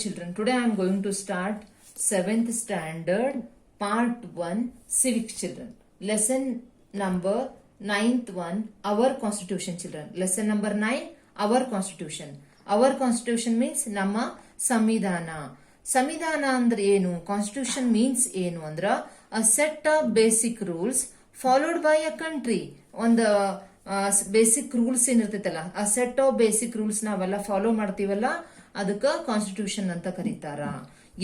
Children, today I am going to start 7th standard part 1 civic children. Lesson number 9th one, our constitution children. Lesson number 9, our constitution. Our constitution means ನಮ್ಮ ಸಂವಿಧಾನ. ಸಂವಿಧಾನ ಅಂದ್ರೆ ಏನು? Constitution means ಏನು ಅಂದ್ರ a set of basic rules followed by a country. ಒಂದು basic rules ಏನಿರ್ತೈತಲ್ಲ, ಆ ಸೆಟ್ ಆಫ್ ಬೇಸಿಕ್ ರೂಲ್ಸ್ ನಾವೆಲ್ಲ ಫಾಲೋ ಮಾಡ್ತೀವಲ್ಲ, ಅದಕ್ಕೆ ಕಾನ್ಸ್ಟಿಟ್ಯೂಷನ್ ಅಂತ ಕರೀತಾರ.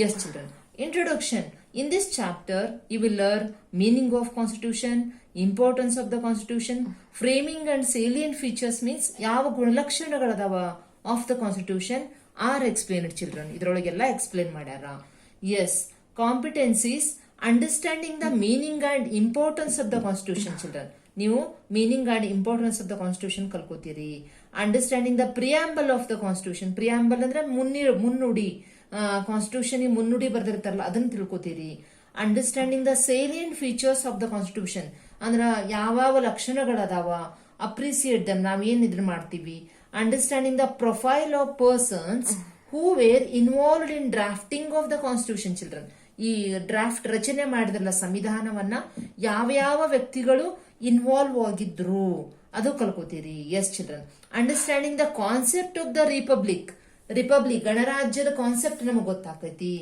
Yes children, introduction. In this chapter you will learn meaning of constitution, importance of the constitution, framing and salient features means ಯಾವ ಗುಣಲಕ್ಷಣಗಳದಾವ of the constitution are explained children. ಇದ್ರೊಳಗೆಲ್ಲ explain ಮಾಡ್ಯಾರ. Yes, competencies, understanding the meaning and importance of the constitution children. ನೀವು meaning and importance of the constitution ಕಲ್ಕೋತೀರಿ. Understanding the preamble of the constitution. Preamble ಅಂದ್ರೆ ಮುನ್ನುಡಿ, constitution ಮುನ್ನುಡಿ ಬರ್ದಿರ್ತಾರಲ್ಲ ಅದನ್ನ ತಿಳ್ಕೊತೀರಿ. Understanding the salient features of the constitution ಅಂದ್ರ ಯಾವ ಲಕ್ಷಣಗಳದಾವ, ಅಪ್ರಿಸಿಯೇಟ್ ದಮ್, ನಾವ್ ಏನ್ ಇದನ್ನ ಮಾಡ್ತೀವಿ. Understanding the profile of persons who were involved in drafting of the constitution children. ಈ ಡ್ರಾಫ್ಟ್ ರಚನೆ ಮಾಡಿದ್ರಲ್ಲ ಸಂವಿಧಾನವನ್ನ, ಯಾವ ವ್ಯಕ್ತಿಗಳು ಇನ್ವಾಲ್ವ್ ಆಗಿದ್ರು ಅದು ಕಲ್ಕೋತೀರಿ. Yes children, understanding the concept of the republic ಗಣರಾಜ್ಯದ ಕಾನ್ಸೆಪ್ಟ್ ನಮಗೆ ಗೊತ್ತಾಗ್ತೈತಿ.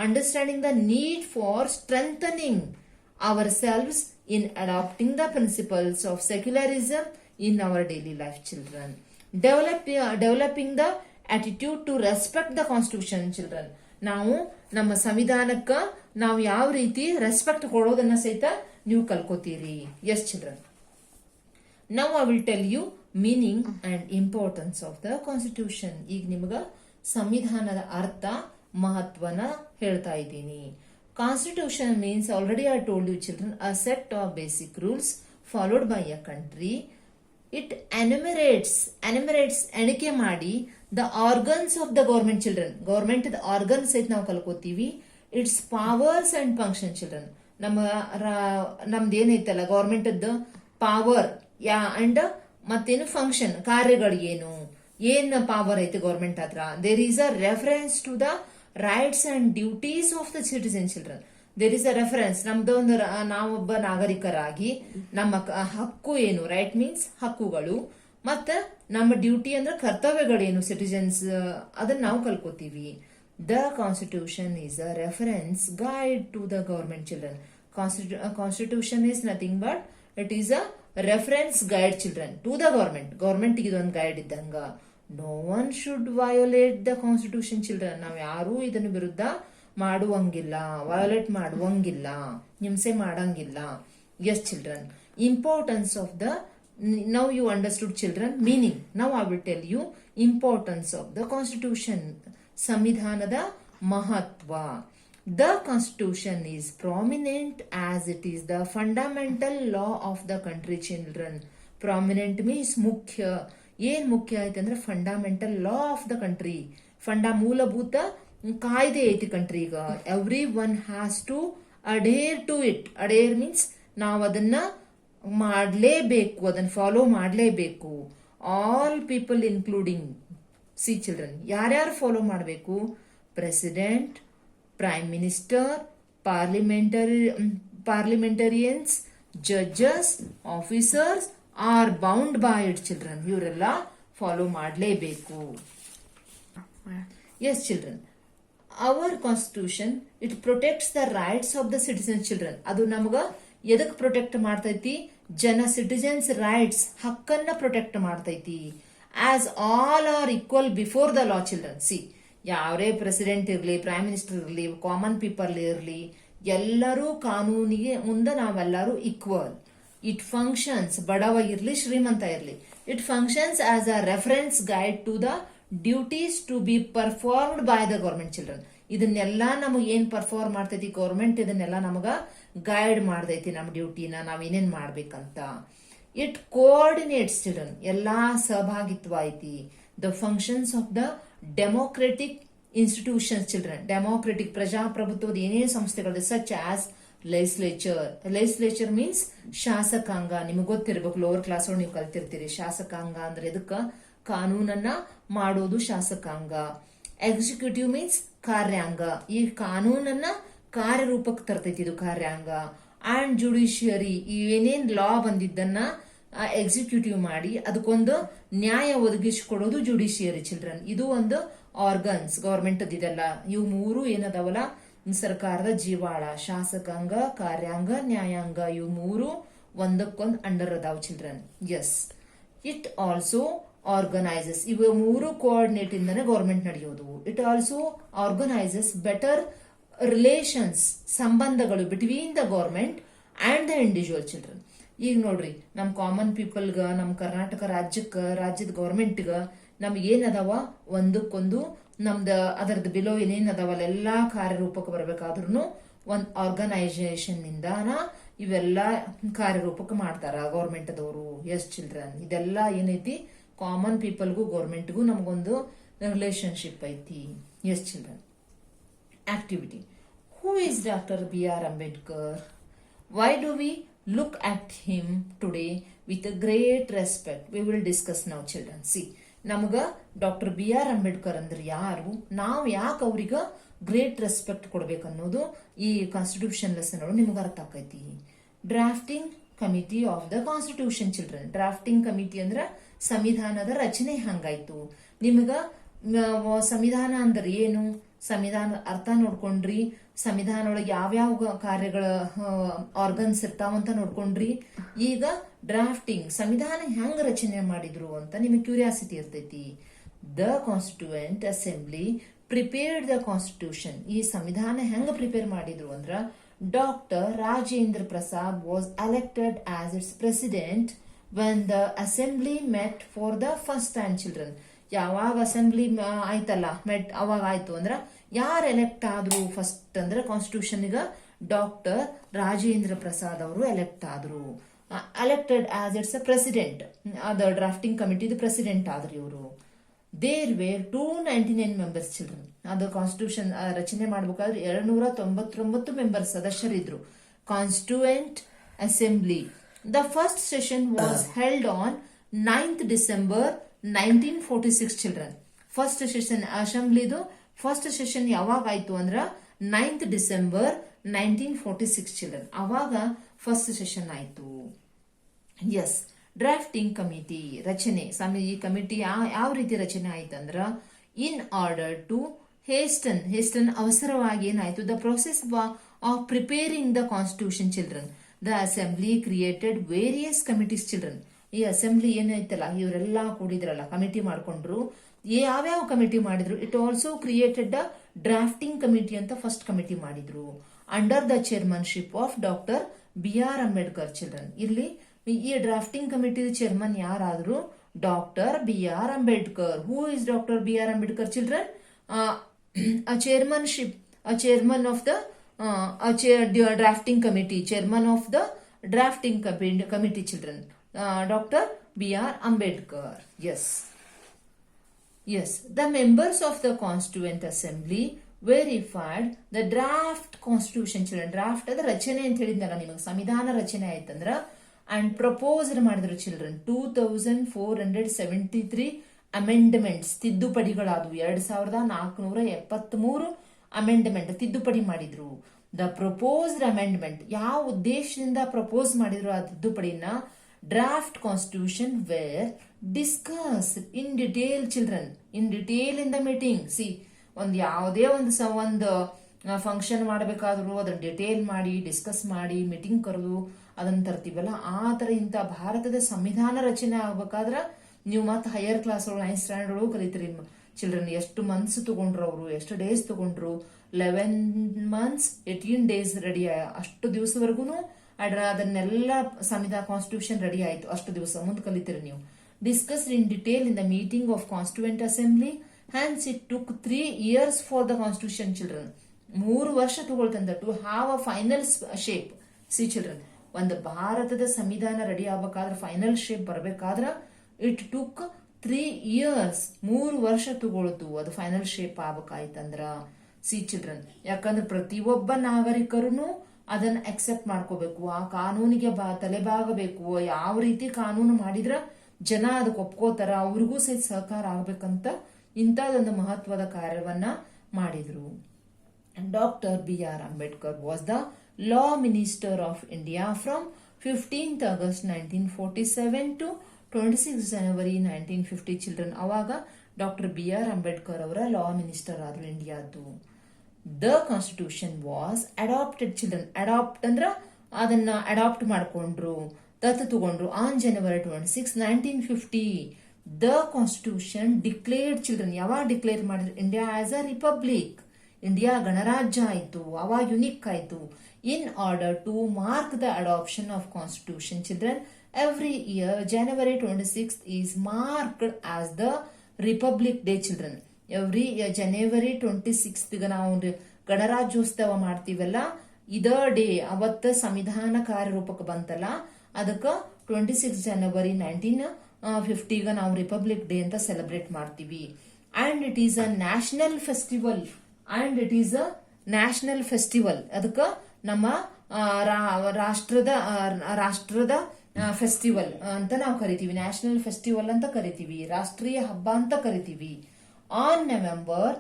Understanding the need for strengthening ourselves in adapting the principles of secularism in our daily life children. Developing the attitude to respect the constitution children. ನಾವು ನಮ್ಮ ಸಂವಿಧಾನಕ್ಕ ನಾವು ಯಾವ ರೀತಿ respect ಕೊಡೋದನ್ನ ಸಹಿತ ನೀವು ಕಲ್ಕೋತೀರಿ. Yes children, now I will tell you meaning and importance of the constitution. ಈಗ ನಿಮಗ ಸಂವಿಧಾನದ ಅರ್ಥ ಮಹತ್ವನ ಹೇಳ್ತಾ ಇದ್ದೀನಿ. Constitution means, already I told you children, a set of basic rules followed by a country. It enumerates ಎಣಿಕೆ ಮಾಡಿ the organs of the government children. Government organs ಐತ್ ನಾವು ಕಲ್ಕೋತೀವಿ. Its powers and function children. ನಮ್ದು ಏನೈತಲ್ಲ government power and ಮತ್ತೇನು function, ಕಾರ್ಯಗಳು ಏನ್ ಪವರ್ ಐತೆ ಗೌರ್ಮೆಂಟ್ ಹತ್ರ. There is a reference to the rights and duties of the citizen children. There is a reference, ನಮ್ದೊಂದು ನಾವೊಬ್ಬ ನಾಗರಿಕರಾಗಿ ನಮ್ಮ ಹಕ್ಕು ಏನು, ರೈಟ್ ಮೀನ್ಸ್ ಹಕ್ಕುಗಳು, ಮತ್ತ ನಮ್ಮ ಡ್ಯೂಟಿ ಅಂದ್ರೆ ಕರ್ತವ್ಯಗಳೇನು, ಸಿಟಿಜನ್ಸ್, ಅದನ್ನ ನಾವು ಕಲ್ಕೋತೀವಿ. The constitution is a reference guide to the government children. Constitution is nothing but it is a reference guide children to the government. Government ಇದೊಂದು ಗೈಡ್ ಇದ್ದಂಗ. No one should violate the constitution children. ನಾವ್ ಯಾರೂ ಇದನ್ನ ವಿರುದ್ಧ ಮಾಡುವಂಗಿಲ್ಲ, violate ಮಾಡುವಂಗಿಲ್ಲ, ಹಿಂಸೆ ಮಾಡಂಗಿಲ್ಲ. Yes children, importance of the, now you understood children meaning. Now I will tell you importance of the constitution. ಸಂವಿಧಾನದ ಮಹತ್ವ. The constitution is prominent as it is the fundamental law of the country children. Prominent means ಮುಖ್ಯ. ಏನ್ ಮುಖ್ಯ ಐತೆ ಅಂದ್ರೆ fundamental law of the country. ಮೂಲಭೂತ ಕಾಯ್ದೆ ಐತಿ ಕಂಟ್ರಿಗ. Every one has to adhere to it. Adhere means ನಾವ್ ಅದನ್ನ ಮಾಡಲೇಬೇಕು, ಅದನ್ನ ಫಾಲೋ ಮಾಡಲೇಬೇಕು. All people including, see children, ಯಾರ್ಯಾರು ಫಾಲೋ ಮಾಡಬೇಕು? President, prime minister, parliamentarians, judges, officers are bound by it children. ಇವರೆಲ್ಲ ಫಾಲೋ ಮಾಡಲೇಬೇಕು. Yes children, our constitution it protects the rights of the citizen children. ಅದು ನಮಗ ಎದಕ್ protect ಮಾಡ್ತೈತಿ? Citizens rights, ಹಕ್ಕನ್ನ protect ಮಾಡ್ತೈತಿ. As all are equal before the law children. See, ಯಾವ್ರೇ president ಇರ್ಲಿ, prime minister ಇರ್ಲಿ, ಕಾಮನ್ ಪೀಪಲ್ ಇರ್ಲಿ, ಎಲ್ಲರೂ ಕಾನೂನಿಗೆ ಮುಂದೆ ನಾವೆಲ್ಲರೂ ಈಕ್ವಲ್. ಇಟ್ ಫಂಕ್ಷನ್ಸ್, ಬಡವ ಇರ್ಲಿ ಶ್ರೀಮಂತ ಇರ್ಲಿ, it functions as a reference guide to the duties to be performed by the government children. ಇದನ್ನೆಲ್ಲ ನಮಗ್ ಏನ್ ಪರ್ಫಾರ್ಮ್ ಮಾಡ್ತೈತಿ ಗೌರ್ಮೆಂಟ್, ಇದನ್ನೆಲ್ಲ ನಮಗ ಗೈಡ್ ಮಾಡ್ತೈತಿ ನಮ್ಮ ಡ್ಯೂಟಿನ ನಾವ್ ಏನೇನ್ ಮಾಡ್ಬೇಕಂತ. ಇಟ್ ಕೋಆರ್ಡಿನೇಟ್ಸ್ ಚಿಲ್ಡ್ರನ್, ಎಲ್ಲಾ ಸಹಭಾಗಿತ್ವ ಐತಿ. The functions of the democratic institutions children. Democratic ಪ್ರಜಾಪ್ರಭುತ್ವದ ಏನೇನು ಸಂಸ್ಥೆಗಳು, ಸಚ್ ಆಸ್ ಲೆಜಿಸ್ಲೇಚರ್ ಮೀನ್ಸ್ ಶಾಸಕಾಂಗ. ನಿಮಗೆ ಗೊತ್ತಿರಬೇಕು, ಲೋವರ್ ಕ್ಲಾಸ್ ಒಳಗೆ ನೀವು ಕಲ್ತಿರ್ತೀರಿ. ಶಾಸಕಾಂಗ ಅಂದ್ರೆ ಇದಕ್ಕ ಕಾನೂನನ್ನ ಮಾಡೋದು ಶಾಸಕಾಂಗ. Executive means ಕಾರ್ಯಾಂಗ, ಈ ಕಾನೂನನ್ನ ಕಾರ್ಯರೂಪಕ್ಕೆ ತರ್ತೈತಿ ಇದು ಕಾರ್ಯಾಂಗ. ಅಂಡ್ ಜುಡಿಷಿಯರಿ, ಏನೇನ್ ಲಾ ಬಂದಿದ್ದನ್ನ ಎಕ್ಸಿಕ್ಯೂಟಿವ್ ಮಾಡಿ ಅದಕ್ಕೊಂದು ನ್ಯಾಯ ಒದಗಿಸಿಕೊಡೋದು ಜುಡಿಷಿಯರಿ ಚಿಲ್ಡ್ರನ್. ಇದು ಒಂದು ಆರ್ಗನ್ಸ್ ಗವರ್ಮೆಂಟ್ ಇದೆಲ್ಲ. ಇವು ಮೂರು ಏನದಾವಲ್ಲ ಸರ್ಕಾರದ ಜೀವಾಳ, ಶಾಸಕಾಂಗ, ಕಾರ್ಯಾಂಗ, ನ್ಯಾಯಾಂಗ, ಇವು ಮೂರು ಒಂದಕ್ಕೊಂದು ಅಂಡರ್ ಅದಾವ children. Yes, it also organises, ಇವು ಮೂರು ಕೋಆರ್ಡಿನೇಟ್ ಇಂದಾನೆ ಗವರ್ಮೆಂಟ್ ನಡೆಯೋದು. It also organises better relations, ಸಂಬಂಧಗಳು between the government and the individual children. ಈಗ ನೋಡ್ರಿ, ನಮ್ ಕಾಮನ್ ಪೀಪಲ್ಗ, ನಮ್ ಕರ್ನಾಟಕ ರಾಜ್ಯದ ಗವರ್ಮೆಂಟ್ಗ ನಮ್ಗೆ ಏನದಾವ ಒಂದಕ್ಕೊಂದು ನಮ್ದ ಅದರದ್ದು ಬಿಲೋ ಏನೇನ್ ಅದಾವಲ್ಲ ಎಲ್ಲಾ ಕಾರ್ಯರೂಪಕ್ಕೆ ಬರ್ಬೇಕಾದ್ರೂ ಒಂದ್ ಆರ್ಗನೈಸೇಷನ್ ನಿಂದಾನ ಇವೆಲ್ಲ ಕಾರ್ಯರೂಪಕ್ಕೆ ಮಾಡ್ತಾರ ಗವರ್ಮೆಂಟ್ ಅದವರು. ಎಸ್ ಚಿಲ್ಡ್ರನ್, ಇದೆಲ್ಲ ಏನೈತಿ ಕಾಮನ್ ಪೀಪಲ್ಗೂ ಗವರ್ಮೆಂಟ್ಗೂ ನಮಗೊಂದು ರಿಲೇಶನ್ಶಿಪ್ ಐತಿ. Yes children. Activity. Who is Dr. B.R. Ambedkar? Why do we look at him today with a great respect? We will discuss now, children. See, ನಮಗ doctor B R Ambedkar ಅಂದ್ರೆ ಯಾರು, ನಾವು ಯಾಕೆ ಅವ್ರಿಗ ಗ್ರೇಟ್ ರೆಸ್ಪೆಕ್ಟ್ ಕೊಡ್ಬೇಕನ್ನೋದು ಈ constitution lesson ಒಳಗೆ ನಿಮ್ಗೆ ಅರ್ಥ ಆಕೈತಿ. Drafting committee of the constitution children. Drafting committee ಅಂದ್ರ ಸಂವಿಧಾನದ ರಚನೆ ಹಂಗಾಯ್ತು. ನಿಮ್ಗ ಸಂವಿಧಾನ ಅಂದ್ರೆ ಏನು, ಸಂವಿಧಾನ ಅರ್ಥ ನೋಡ್ಕೊಂಡ್ರಿ, ಸಂವಿಧಾನ ಒಳಗೆ ಯಾವ್ಯಾವ ಕಾರ್ಯಗಳ ಆರ್ಗನ್ಸ್ ಇರ್ತಾವಂತ ನೋಡ್ಕೊಂಡ್ರಿ. ಈಗ ಡ್ರಾಫ್ಟಿಂಗ್, ಸಂವಿಧಾನ ಹೆಂಗ್ ರಚನೆ ಮಾಡಿದ್ರು ಅಂತ ನಿಮಗೆ ಕ್ಯೂರಿಯಾಸಿಟಿ ಇರ್ತೈತಿ. The constituent assembly prepared the constitution. ಈ ಸಂವಿಧಾನ ಹೆಂಗ್ ಪ್ರಿಪೇರ್ ಮಾಡಿದ್ರು ಅಂದ್ರ doctor Rajendra Prasad was elected as it's president when the assembly met for the first time children. ಯಾವಾಗ ಅಸೆಂಬ್ಲಿ ಆಯ್ತಲ್ಲ ಮೆಟ್ ಅವಾಗ ಆಯ್ತು ಅಂದ್ರ ಯಾರು ಎಲೆಕ್ಟ್ ಆದ್ರು ಫಸ್ಟ್ ಅಂದ್ರೆ ಕಾನ್ಸ್ಟಿಟ್ಯೂಷನ್ ಗ ಡಾಕ್ಟರ್ ರಾಜೇಂದ್ರ ಪ್ರಸಾದ್ ಅವರು ಎಲೆಕ್ಟ್ ಆದ್ರು. Elected as its a president, ಅದ ಡ್ರಾಫ್ಟಿಂಗ್ ಕಮಿಟಿದ ಪ್ರೆಸಿಡೆಂಟ್ ಆದ್ರು ಇವರು. There were 299 members children. ಅದು ಕಾನ್ಸ್ಟಿಟ್ಯೂಷನ್ ರಚನೆ ಮಾಡ್ಬೇಕಾದ್ರೆ 299 ಮೆಂಬರ್ಸ್ ಸದಸ್ಯರಿದ್ರು. Constituent assembly. The first session was held on 9th December 1946 children. First session ಅಸೆಂಬ್ಲಿದು ಫಸ್ಟ್ ಸೆಷನ್ ಯಾವಾಗ ಆಯ್ತು ಅಂದ್ರ 9th December 1946 ಚಿಲ್ಡ್ರನ್. ಅವಾಗ ಫಸ್ಟ್ ಸೆಷನ್ ಆಯ್ತು. ಎಸ್, ಡ್ರಾಫ್ಟಿಂಗ್ ಕಮಿಟಿ ರಚನೆ. ಈ ಕಮಿಟಿ ಯಾವ ರೀತಿ ರಚನೆ ಆಯ್ತಂದ್ರ ಇನ್ ಆರ್ಡರ್ ಟು ಹೇಸ್ಟನ್ ಅವಸರವಾಗಿ ಏನಾಯ್ತು the process of preparing the constitution children. The assembly created various committees children. ಈ ಅಸೆಂಬ್ಲಿ ಏನೈತಲ್ಲ ಇವರೆಲ್ಲಾ ಕೂಡಿದ್ರಲ್ಲ, ಕಮಿಟಿ ಮಾಡ್ಕೊಂಡ್ರು. ಯಾವ್ಯಾವ ಕಮಿಟಿ ಮಾಡಿದ್ರು? It also created the drafting committee ಅಂತ ಫಸ್ಟ್ ಕಮಿಟಿ ಮಾಡಿದ್ರು under the chairmanship of doctor B R Ambedkar children. ಇಲ್ಲಿ ಈ ಡ್ರಾಫ್ಟಿಂಗ್ ಕಮಿಟಿ ಚೇರ್ಮನ್ ಯಾರಾದ್ರು? Doctor B R Ambedkar. Who is doctor B R Ambedkar children? chairman of the drafting committee, chairman of the drafting committee children, Dr. B.R. Ambedkar. Yes, the members of the Constituent Assembly verified the draft constitution children. Draft ಅದ ರಚನೆ ಅಂತ ಹೇಳಿದ್ನಲ್ಲ ನಿಮಗೆ, ಸಂವಿಧಾನ ರಚನೆ ಆಯ್ತಂದ್ರ and proposed ಮಾಡಿದ್ರು children 2473 amendments, ತಿದ್ದುಪಡಿಗಳಾದವು. 2473 amendment ತಿದ್ದುಪಡಿ ಮಾಡಿದ್ರು. ದ ಪ್ರಪೋಸ್ಡ್ ಅಮೆಂಡ್ಮೆಂಟ್ ಯಾವ ಉದ್ದೇಶದಿಂದ ಪ್ರಪೋಸ್ ಮಾಡಿದ್ರು ಆ ತಿದ್ದುಪಡಿನ? Draft constitution were discuss in detail children, in detail in the meeting. ಒಂದ್ ಯಾವುದೇ ಒಂದು ಫಂಕ್ಷನ್ ಮಾಡಬೇಕಾದ್ರು ಅದನ್ನ ಡಿಟೇಲ್ ಮಾಡಿ ಡಿಸ್ಕಸ್ ಮಾಡಿ ಮೀಟಿಂಗ್ ಕರೆದು ಅದನ್ನ ತರ್ತೀವಲ್ಲ, ಆ ತರ ಇಂತ ಭಾರತದ ಸಂವಿಧಾನ ರಚನೆ ಆಗ್ಬೇಕಾದ್ರ ನೀವು ಮತ್ತೆ ಹೈಯರ್ ಕ್ಲಾಸ್ ಒಳಗೆ 9th ಸ್ಟ್ಯಾಂಡರ್ಡ್ ಒಳಗೂ ಕಲಿತೀರಿ ಚಿಲ್ಡ್ರನ್. ಎಷ್ಟು ಮಂತ್ಸ್ ತಗೊಂಡ್ರು ಅವರು, ಎಷ್ಟು ಡೇಸ್ ತಗೊಂಡ್ರು? 11 months 18 days ರೆಡಿ. ಅಷ್ಟು ದಿವಸವರೆಗೂ ಅದನ್ನೆಲ್ಲ ಸಂವಿಧಾನ ಕಾನ್ಸ್ಟಿಟ್ಯೂಷನ್ ರೆಡಿ ಆಯ್ತು. ಅಷ್ಟು ದಿವಸ ಮುಂದೆ ಕಲಿತೀರಿ ನೀವು. Discussed in detail in the meeting of constituent assembly. Hence it took 3 years for the constitution children. 3 ವರ್ಷ ತಗೊಳ್ತಂದ to have a final shape. Children, ಒಂದು ಭಾರತದ ಸಂವಿಧಾನ ರೆಡಿ ಆಗ್ಬೇಕಾದ್ರೆ ಫೈನಲ್ ಶೇಪ್ ಬರ್ಬೇಕಾದ್ರ ಇಟ್ ಟುಕ್ 3 years, 3 ವರ್ಷ ತಗೊಳ್ತು ಅದು ಫೈನಲ್ ಶೇಪ್ ಆಗ್ಬೇಕಾಯ್ತಂದ್ರ. ಚಿಲ್ಡ್ರನ್, ಯಾಕಂದ್ರೆ ಪ್ರತಿಯೊಬ್ಬ ನಾಗರಿಕರು ಅದನ್ನ ಅಕ್ಸೆಪ್ಟ್ ಮಾಡ್ಕೋಬೇಕು, ಆ ಕಾನೂನಿಗೆ ತಲೆಬಾಗಬೇಕು. ಯಾವ ರೀತಿ ಕಾನೂನು ಮಾಡಿದ್ರ ಜನ ಅದಕ್ಕೆ ಒಪ್ಕೋತಾರ, ಅವ್ರಿಗೂ ಸಹಿತ ಸಹಕಾರ ಆಗ್ಬೇಕಂತ ಇಂಥದೊಂದು ಮಹತ್ವದ ಕಾರ್ಯವನ್ನ ಮಾಡಿದ್ರು. Dr. B.R. Ambedkar was the Law Minister of India from 15th August 1947 to 26 January 1950 children. ಅವಾಗ ಡಾಕ್ಟರ್ ಬಿ ಆರ್ ಅಂಬೇಡ್ಕರ್ ಅವರ ಲಾ ಮಿನಿಸ್ಟರ್ ಆದ್ರು ಇಂಡಿಯಾದ್ದು. The constitution was adopted children. Adopt ಅಂದ್ರ ಅದನ್ನ ಅಡಾಪ್ಟ್ ಮಾಡ್ಕೊಂಡ್ರು, ದತ್ತು ತಗೊಂಡ್ರು on January 26, 1950. The constitution declared children. ಯಾವಾಗ ಡಿಕ್ಲೇರ್ ಮಾಡಿದ್ರು? India as a republic. India ಗಣರಾಜ್ಯ ಆಯ್ತು, ಅವಾಗ ಯುನಿಕ್ ಆಯ್ತು. In order to mark the adoption of constitution children, every year January 26th is marked as the Republic Day children. Every year January 26th ನಾವು ಗಣರಾಜ್ಯೋತ್ಸವ ಮಾಡ್ತೀವಲ್ಲ, ಇದ day ಅವತ್ತ ಸಂವಿಧಾನ ಕಾರ್ಯರೂಪಕ್ಕೆ ಬಂತಲ್ಲ, ಅದಕ್ಕೆ 26 ಜನವರಿ 1950 ನಾವು ರಿಪಬ್ಲಿಕ್ ಡೇ ಅಂತ ಸೆಲೆಬ್ರೇಟ್ ಮಾಡ್ತೀವಿ. And it is a national festival. ಅದಕ್ಕೆ ನಮ್ಮ ರಾಷ್ಟ್ರದ ಫೆಸ್ಟಿವಲ್ ಅಂತ ನಾವು ಕರಿತೀವಿ. ನ್ಯಾಷನಲ್ ಫೆಸ್ಟಿವಲ್ ಅಂತ ಕರಿತೀವಿ, ರಾಷ್ಟ್ರೀಯ ಹಬ್ಬ ಅಂತ ಕರಿತೀವಿ. On November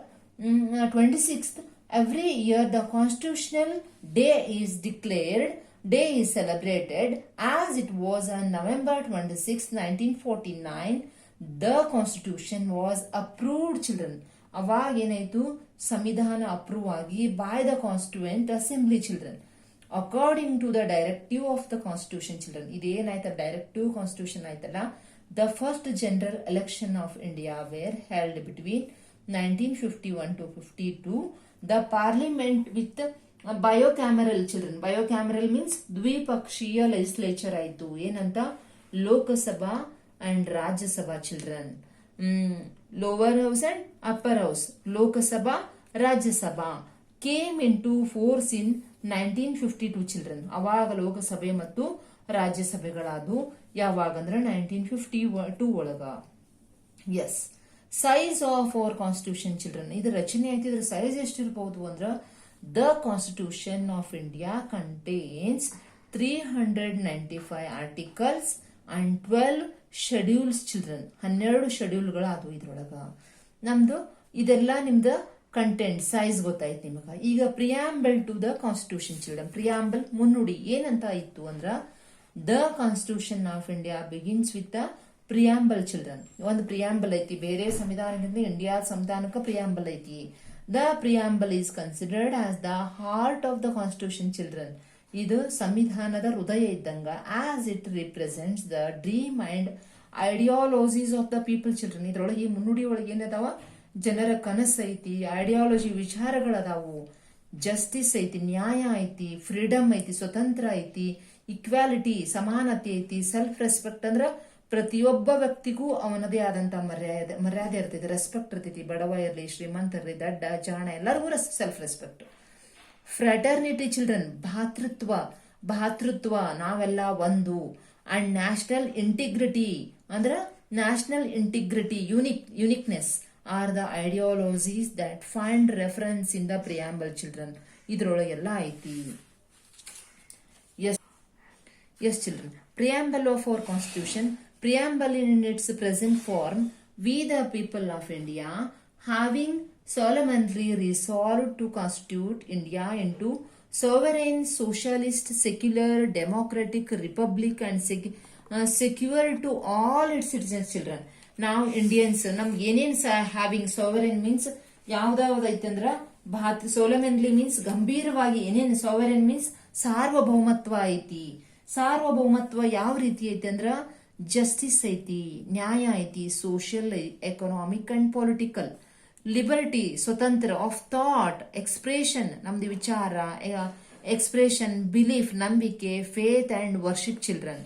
26th every year the constitutional day is declared, day is celebrated as it was on November 26, 1949. The constitution was approved children. ಅವಾಗ ಏನಾಯ್ತು? ಸಂವಿಧಾನ ಅಪ್ರೂವ್ ಆಗಿ by the constituent assembly children according to the directive of the constitution children. ಇದೇನಾಯ್ತ? Directive constitution ಆಯ್ತಲ್ಲ. The first general election of India were held between 1951 to 52. The parliament with bicameral children. Bicameral means ದ್ವಿಪಕ್ಷೀಯ legislature ಆಯ್ತು. ಏನಂತ? Lok Sabha and Rajya Sabha children. Lower house and upper house, Lok Sabha Rajya Sabha came in to force in 1952 children. ಅವಾಗ ಲೋಕಸಭೆ ಮತ್ತು ರಾಜ್ಯಸಭೆಗಳಾದವು. ಯಾವಾಗಂದ್ರೆ 1952 ಒಳಗ. S, size of our constitution children. ಇದು ರಚನೆ ಆಯ್ತಿದ್ರೆ ಸೈಜ್ ಎಷ್ಟಿರಬಹುದು ಅಂದ್ರ, the constitution of India contains 395 articles and 12 schedules children. 12 ಶೆಡ್ಯೂಲ್ಗಳಾದವು ಇದ್ರೊಳಗ. ನಮ್ದು ಇದೆಲ್ಲ ನಿಮ್ದು ಕಂಟೆಂಟ್ ಸೈಜ್ ಗೊತ್ತಾಯ್ತು ನಿಮಗ. ಈಗ preamble to the constitution children. Preamble ಮುನ್ನುಡಿ ಏನಂತ ಇತ್ತು ಅಂದ್ರ, the constitution of India begins with the preamble children. ಒಂದು ಪ್ರಿಯಾಂಬಲ್ ಐತಿ, ಬೇರೆ ಸಂವಿಧಾನದಿಂದ ಇಂಡಿಯಾ ಸಂವಿಧಾನಕ್ಕೆ ಪ್ರಿಯಾಂಬಲ್ ಐತಿ. The preamble is considered as the heart of the constitution children. ಇದು ಸಂವಿಧಾನದ ಹೃದಯ ಇದ್ದಂಗ. As it represents the dream and ideologies of the people children. ಇದ್ರೊಳಗೆ ಈ ಮುನ್ನುಡಿ ಒಳಗೆ ಏನದಾವ? ಜನರ ಕನಸು ಐತಿ, ಐಡಿಯಾಲಜಿ ವಿಚಾರಗಳದಾವು, ಜಸ್ಟಿಸ್ ಐತಿ, ನ್ಯಾಯ ಐತಿ, ಫ್ರೀಡಮ್ ಐತಿ, ಸ್ವತಂತ್ರ ಐತಿ, ಇಕ್ವಾಲಿಟಿ ಸಮಾನತೆ ಐತಿ, ಸೆಲ್ಫ್ ರೆಸ್ಪೆಕ್ಟ್ ಅಂದ್ರ ಪ್ರತಿಯೊಬ್ಬ ವ್ಯಕ್ತಿಗೂ ಅವನದೇ ಆದಂತ ಮರ್ಯಾದೆ ಇರ್ತೈತಿ, ರೆಸ್ಪೆಕ್ಟ್ ಇರ್ತೈತಿ. ಬಡವ ಇರ್ಲಿ, ಶ್ರೀಮಂತ ಇರ್ಲಿ, ದಡ್ಡ ಜಾಣ, ಎಲ್ಲರಿಗೂ ಸೆಲ್ಫ್ ರೆಸ್ಪೆಕ್ಟ್. ಫ್ರೆಟರ್ನಿಟಿ ಚಿಲ್ಡ್ರನ್, ಭಾತೃತ್ವ ನಾವೆಲ್ಲ ಒಂದು. ಅಂಡ್ ನ್ಯಾಷನಲ್ ಇಂಟಿಗ್ರಿಟಿ ಅಂದ್ರ national integrity, uniqueness are the ideologies that find reference in the preamble children. ಇದ್ರೊಳಗೆಲ್ಲ ಐತಿ. Yes children, preamble of our constitution. Preamble in its present form, we the people of India, having solemnly resolved to constitute India into sovereign, socialist, secular, democratic republic and secure to all its citizens children. Now Indians, ನಮ್ಗೆ ಏನೇನ್ having sovereign means ಯಾವ್ದಾವ್ದೈತಂದ್ರ, solemnly means ಗಂಭೀರವಾಗಿ. ಏನೇನು sovereign means ಸಾರ್ವಭೌಮತ್ವ ಐತಿ. ಸಾರ್ವಭೌಮತ್ವ ಯಾವ ರೀತಿ ಐತಿ ಅಂದ್ರ, justice ಐತಿ, ನ್ಯಾಯ ಐತಿ, social, economic and political. Liberty ಸ್ವತಂತ್ರ, ಆಫ್ ಥಾಟ್, ಎಕ್ಸ್ಪ್ರೆಷನ್ ನಮ್ದು ವಿಚಾರ, ಎಕ್ಸ್ಪ್ರೆಷನ್, ಬಿಲೀಫ್ ನಂಬಿಕೆ, faith and worship children.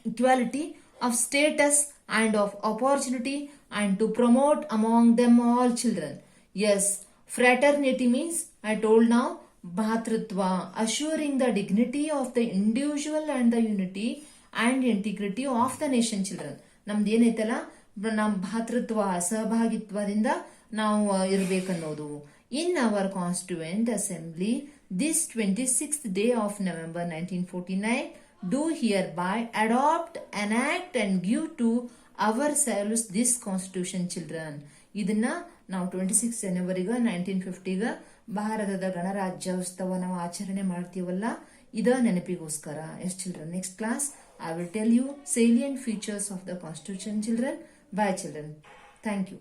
Equality of status and of opportunity and to promote among them all children. Yes, fraternity means I told now Bhatritva, assuring the dignity of the individual and the unity and integrity of the nation children. ನಮ್ದು ಏನೈತಲ್ಲ, ನಮ್ ಭಾತೃತ್ವ ಸಹಭಾಗಿತ್ವದಿಂದ ನಾವು ಇರ್ಬೇಕನ್ನೋದು. In our constituent assembly this 26th day of November 1949 do hereby adopt, enact and give to ourselves this constitution children. ಇದನ್ನ ನಾವು 26 ಜನವರಿಗ 1950ಗ ಭಾರತದ ಗಣರಾಜ್ಯೋತ್ಸವ ನಾವು ಆಚರಣೆ ಮಾಡ್ತೀವಲ್ಲ, ಇದ ನೆನಪಿಗೋಸ್ಕರ. Yes children, next class I will tell you salient features of the constitution, children. Bye children. Thank you.